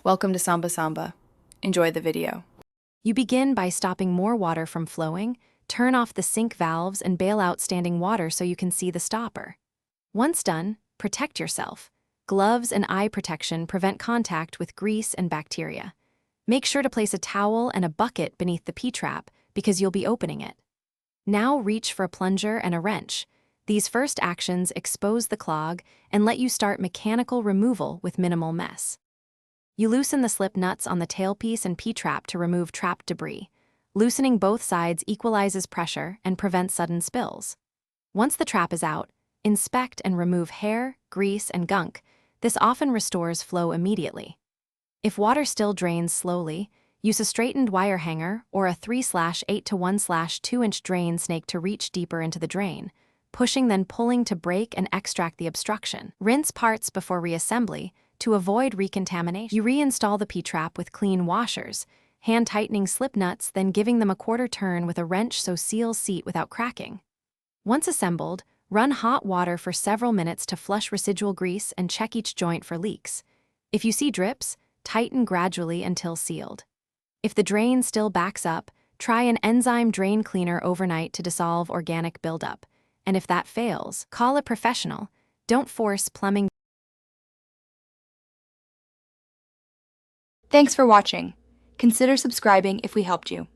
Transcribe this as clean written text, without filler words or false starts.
Welcome to Samba Samba. Enjoy the video. You begin by stopping more water from flowing, turn off the sink valves and bail out standing water so you can see the stopper. Once done, protect yourself. Gloves and eye protection prevent contact with grease and bacteria. Make sure to place a towel and a bucket beneath the P-trap because you'll be opening it. Now reach for a plunger and a wrench. These first actions expose the clog and let you start mechanical removal with minimal mess. You loosen the slip nuts on the tailpiece and P-trap to remove trapped debris. Loosening both sides equalizes pressure and prevents sudden spills. Once the trap is out, inspect and remove hair, grease, and gunk. This often restores flow immediately. If water still drains slowly, use a straightened wire hanger or a 3/8 to 1/2-inch drain snake to reach deeper into the drain, pushing then pulling to break and extract the obstruction. Rinse parts before reassembly to avoid recontamination. You reinstall the P-trap with clean washers, hand tightening slip nuts, then giving them a quarter turn with a wrench so seals seat without cracking. Once assembled, run hot water for several minutes to flush residual grease and check each joint for leaks. If you see drips, tighten gradually until sealed. If the drain still backs up, try an enzyme drain cleaner overnight to dissolve organic buildup. And if that fails, call a professional. Don't force plumbing. Thanks for watching. Consider subscribing if we helped you.